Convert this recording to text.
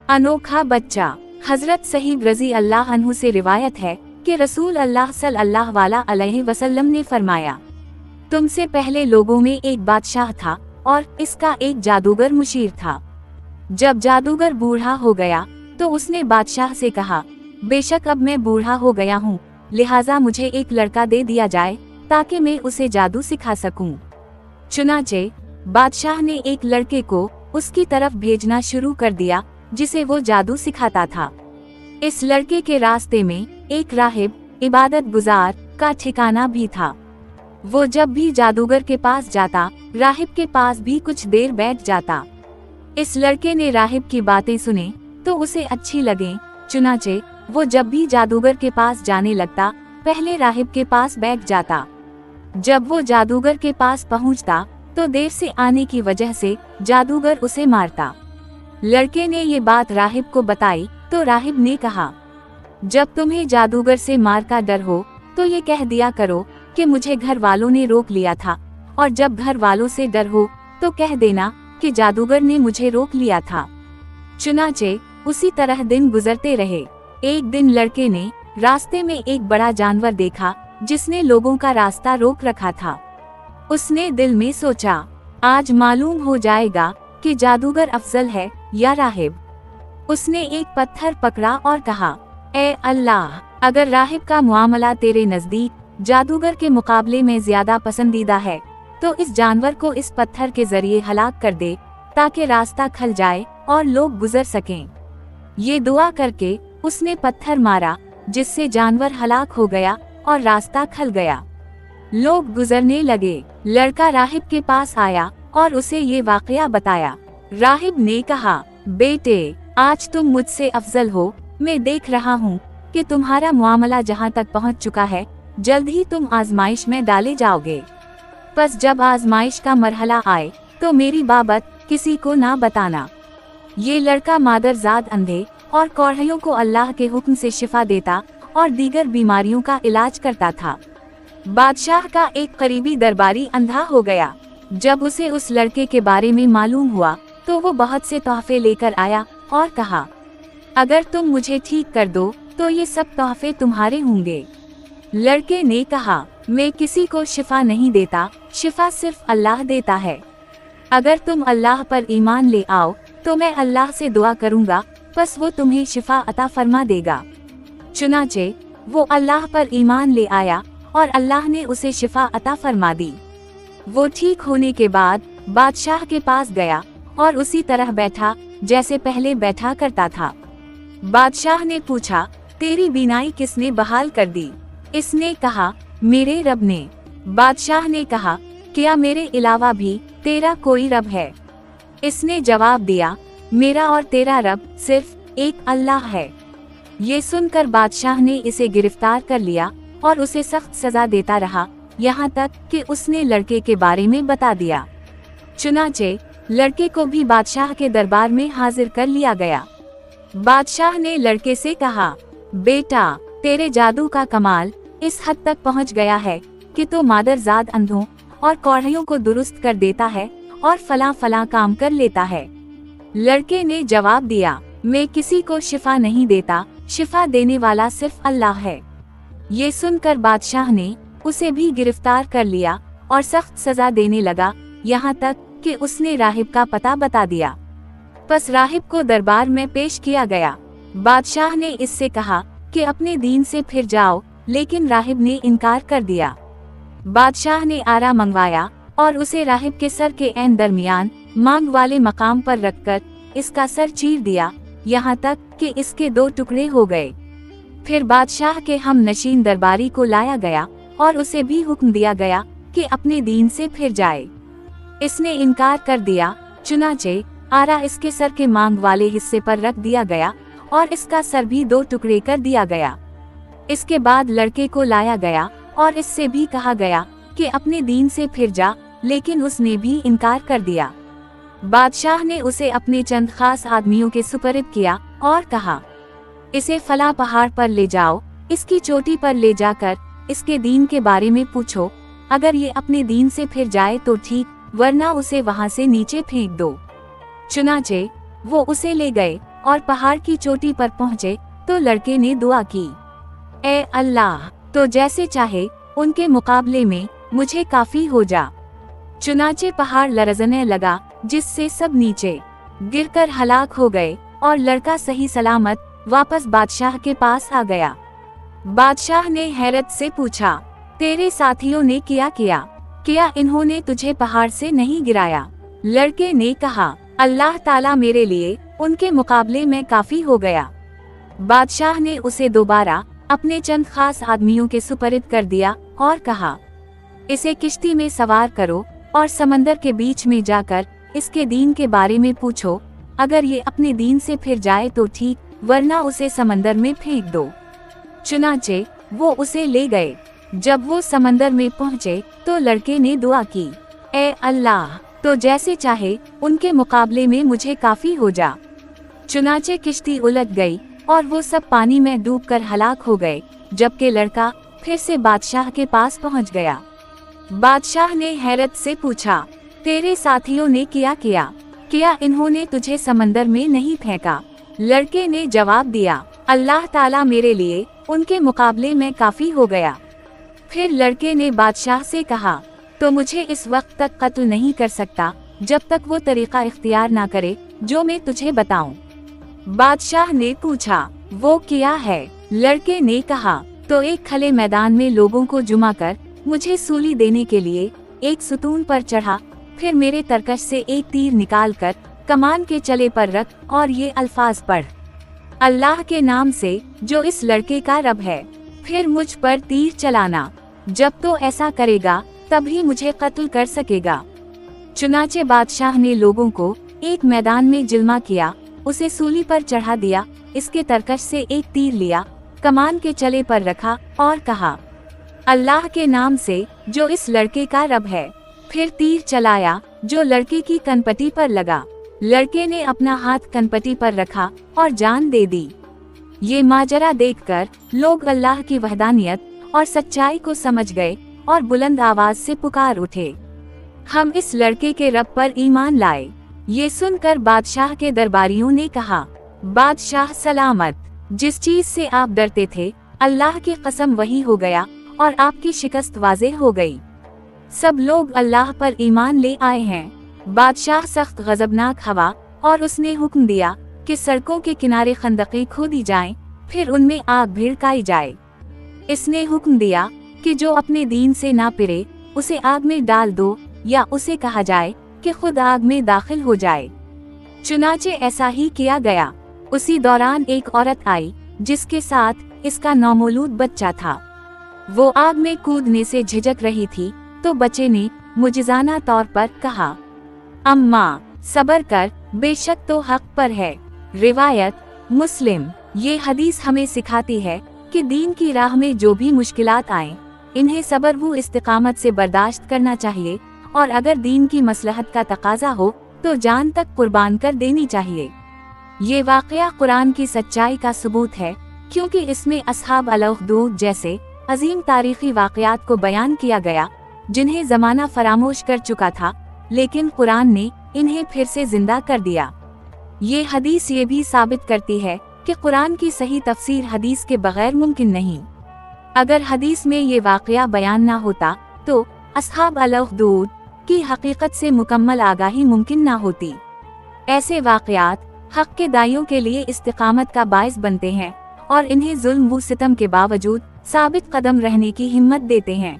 अनोखा बच्चा। हजरत सहीब रजी अल्लाह अन्हु से रिवायत है कि रसूल अल्लाह सल्लल्लाहु अलैहि वसल्लम ने फरमाया, तुमसे पहले लोगों में एक बादशाह था और इसका एक जादूगर मुशीर था। जब जादूगर बूढ़ा हो गया तो उसने बादशाह से कहा, बेशक अब मैं बूढ़ा हो गया हूँ, लिहाजा मुझे एक लड़का दे दिया जाए ताकि मैं उसे जादू सिखा सकूं। चुनाचे बादशाह ने एक लड़के को उसकी तरफ भेजना शुरू कर दिया जिसे वो जादू सिखाता था। इस लड़के के रास्ते में एक राहिब इबादत गुजार का ठिकाना भी था। वो जब भी जादूगर के पास जाता, राहिब के पास भी कुछ देर बैठ जाता। इस लड़के ने राहिब की बातें सुने तो उसे अच्छी लगे, चुनाचे वो जब भी जादूगर के पास जाने लगता, पहले राहिब के पास बैठ जाता। जब वो जादूगर के पास पहुंचता तो देर से आने की वजह से जादूगर उसे मारता। लड़के ने ये बात राहिब को बताई तो राहिब ने कहा, जब तुम्हें जादूगर से मार का डर हो तो ये कह दिया करो कि मुझे घर वालों ने रोक लिया था, और जब घर वालों से डर हो तो कह देना कि जादूगर ने मुझे रोक लिया था। चुनाचे उसी तरह दिन गुजरते रहे। एक दिन लड़के ने रास्ते में एक बड़ा जानवर देखा जिसने लोगों का रास्ता रोक रखा था। उसने दिल में सोचा, आज मालूम हो जाएगा कि जादूगर अफजल है या राहिब। उसने एक पत्थर पकड़ा और कहा, ए अल्लाह, अगर राहिब का मुआमला तेरे नजदीक जादूगर के मुकाबले में ज्यादा पसंदीदा है तो इस जानवर को इस पत्थर के जरिए हलाक कर दे ताकि रास्ता खल जाए और लोग गुजर सकें। ये दुआ करके उसने पत्थर मारा जिससे जानवर हलाक हो गया और रास्ता खल गया। लोग गुजरने लगे। लड़का राहिब के पास आया और उसे ये वाकया बताया। राहिब ने कहा, बेटे, आज तुम मुझसे अफजल हो। मैं देख रहा हूँ कि तुम्हारा मुआमला जहाँ तक पहुँच चुका है, जल्द ही तुम आजमाइश में डाले जाओगे। बस जब आजमाइश का मरहला आए तो मेरी बाबत किसी को ना बताना। ये लड़का मादरजाद अंधे और कौड़ियों को अल्लाह के हुक्म से शिफा देता और दीगर बीमारियों का इलाज करता था। बादशाह का एक करीबी दरबारी अंधा हो गया। जब उसे उस लड़के के बारे में मालूम हुआ तो वो बहुत से तोहफे लेकर आया और कहा, अगर तुम मुझे ठीक कर दो तो ये सब तोहफे तुम्हारे होंगे। लड़के ने कहा, मैं किसी को शिफा नहीं देता, शिफा सिर्फ अल्लाह देता है। अगर तुम अल्लाह पर ईमान ले आओ तो मैं अल्लाह से दुआ करूंगा, बस वो तुम्हें शिफा अता फरमा देगा। चुनाचे वो अल्लाह पर ईमान ले आया और अल्लाह ने उसे शिफा अता फरमा दी। वो ठीक होने के बाद बादशाह के पास गया और उसी तरह बैठा जैसे पहले बैठा करता था। बादशाह ने पूछा, तेरी बीनाई किसने बहाल कर दी? इसने कहा, मेरे रब ने। बादशाह ने कहा, क्या मेरे अलावा भी तेरा कोई रब है? इसने जवाब दिया, मेरा और तेरा रब सिर्फ एक अल्लाह है। ये सुनकर बादशाह ने इसे गिरफ्तार कर लिया और उसे सख्त सजा देता रहा, यहाँ तक कि उसने लड़के के बारे में बता दिया। चुनाचे लड़के को भी बादशाह के दरबार में हाजिर कर लिया गया। बादशाह ने लड़के से कहा, बेटा, तेरे जादू का कमाल इस हद तक पहुँच गया है कि तो मादरजाद अंधों और कौड़ियों को दुरुस्त कर देता है और फला फला काम कर लेता है। लड़के ने जवाब दिया, मैं किसी को शिफा नहीं देता, शिफा देने वाला सिर्फ अल्लाह है। ये सुनकर बादशाह ने उसे भी गिरफ्तार कर लिया और सख्त सजा देने लगा, यहाँ तक कि उसने राहिब का पता बता दिया। बस राहिब को दरबार में पेश किया गया। बादशाह ने इससे कहा कि अपने दीन से फिर जाओ, लेकिन राहिब ने इनकार कर दिया। बादशाह ने आरा मंगवाया और उसे राहिब के सर के ऐन दरमियान मांग वाले मकाम पर रखकर इसका सर चीर दिया, यहाँ तक कि इसके 2 टुकड़े हो गए। फिर बादशाह के हम नशीन दरबारी को लाया गया और उसे भी हुक्म दिया गया कि अपने दीन से फिर जाए। इसने इनकार कर दिया। चुनाचे आरा इसके सर के मांग वाले हिस्से पर रख दिया गया और इसका सर भी 2 टुकड़े कर दिया गया। इसके बाद लड़के को लाया गया और इससे भी कहा गया कि अपने दीन से फिर जा, लेकिन उसने भी इनकार कर दिया। बादशाह ने उसे अपने चंद खास आदमियों के सुपरद किया और कहा, इसे फला पहाड़ पर ले जाओ, इसकी चोटी पर ले जाकर इसके दीन के बारे में पूछो, अगर ये अपने दीन से फिर जाए तो ठीक, वरना उसे वहां से नीचे फेंक दो। चुनाचे वो उसे ले गए और पहाड़ की चोटी पर पहुँचे तो लड़के ने दुआ की, ए अल्लाह, तो जैसे चाहे उनके मुकाबले में मुझे काफी हो जा। चुनाचे पहाड़ लरजने लगा, जिससे सब नीचे गिरकर हलाक हो गए और लड़का सही सलामत वापस बादशाह के पास आ गया। बादशाह ने हैरत से पूछा, तेरे साथियों ने क्या इन्होंने तुझे पहाड़ से नहीं गिराया? लड़के ने कहा, अल्लाह ताला मेरे लिए उनके मुकाबले में काफी हो गया। बादशाह ने उसे दोबारा अपने चंद खास आदमियों के सुपरद कर दिया और कहा, इसे किश्ती में सवार करो और समंदर के बीच में जाकर इसके दीन के बारे में पूछो। अगर ये अपने दीन से फिर जाए तो ठीक, वरना उसे समंदर में फेंक दो। चुनाचे वो उसे ले गए। जब वो समंदर में पहुँचे तो लड़के ने दुआ की, ए अल्लाह, तो जैसे चाहे उनके मुकाबले में मुझे काफी हो जा। चुनाचे किश्ती उलट गई और वो सब पानी में डूबकर हलाक हो गए, जबकि लड़का फिर से बादशाह के पास पहुंच गया। बादशाह ने हैरत से पूछा, तेरे साथियों ने क्या इन्होंने तुझे समंदर में नहीं फेंका? लड़के ने जवाब दिया, अल्लाह ताला मेरे लिए उनके मुकाबले में काफी हो गया। फिर लड़के ने बादशाह से कहा, तो मुझे इस वक्त तक कत्ल नहीं कर सकता जब तक वो तरीका इख्तियार ना करे जो मैं तुझे बताऊं। बादशाह ने पूछा, वो क्या है? लड़के ने कहा, तो एक खले मैदान में लोगों को जुमा कर मुझे सूली देने के लिए एक सुतून पर चढ़ा, फिर मेरे तरकश से एक तीर निकालकर कमान के चले पर रख और ये अल्फाज पढ़, अल्लाह के नाम से जो इस लड़के का रब है, फिर मुझ पर तीर चलाना। जब तो ऐसा करेगा तभी मुझे कत्ल कर सकेगा। चुनाचे बादशाह ने लोगों को एक मैदान में जिल्मा किया, उसे सूली पर चढ़ा दिया, इसके तरकश से एक तीर लिया, कमान के चले पर रखा और कहा, अल्लाह के नाम से जो इस लड़के का रब है, फिर तीर चलाया जो लड़के की कनपटी पर लगा। लड़के ने अपना हाथ कनपटी पर रखा और जान दे दी। ये माजरा देखकर लोग अल्लाह की वहदानियत और सच्चाई को समझ गए और बुलंद आवाज से पुकार उठे, हम इस लड़के के रब पर ईमान लाए। ये सुनकर बादशाह के दरबारियों ने कहा, बादशाह सलामत, जिस चीज से आप डरते थे अल्लाह की कसम वही हो गया और आपकी शिकस्त वाज़ेह हो गई। सब लोग अल्लाह पर ईमान ले आए हैं। बादशाह सख्त गजबनाक हवा और उसने हुक्म दिया कि सड़कों के किनारे खंदकें खोदी जाएं, फिर उनमें आग भिड़काई जाए। इसने हुक्म दिया कि जो अपने दीन से ना पिरे उसे आग में डाल दो, या उसे कहा जाए कि खुद आग में दाखिल हो जाए। चुनाचे ऐसा ही किया गया। उसी दौरान एक औरत आई जिसके साथ इसका नौमौलूद बच्चा था। वो आग में कूदने से झिझक रही थी तो बच्चे ने मुजिजाना तौर पर कहा, अम्मा सबर कर, बेशक तो हक पर है। रिवायत मुस्लिम। ये हदीस हमें सिखाती है कि दीन की राह में जो भी मुश्किलात आए, इन्हें सबर व इस्तिकामत से बर्दाश्त करना चाहिए, और अगर दीन की मसलहत का तकाजा हो तो जान तक कुर्बान कर देनी चाहिए। ये वाक़या कुरान की सच्चाई का सबूत है, क्योंकि इसमें असहाब अल-उख़दूद जैसे अजीम तारीखी वाक़यात को बयान किया गया जिन्हें ज़माना फरामोश कर चुका था, लेकिन कुरान ने इन्हें फिर से जिंदा कर दिया। ये हदीस ये भी साबित करती है कि कुरान की सही तफसीर हदीस के बगैर मुमकिन नहीं। अगर हदीस में ये वाक़या बयान ना होता तो असहाब अल-उख़दूद की हकीकत से मुकम्मल आगाही मुमकिन ना होती। ऐसे वाक़यात हक़ के दाइयों के लिए इस्तिकामत का बाइस बनते हैं और इन्हें जुल्म व सितम के बावजूद साबित कदम रहने की हिम्मत देते हैं।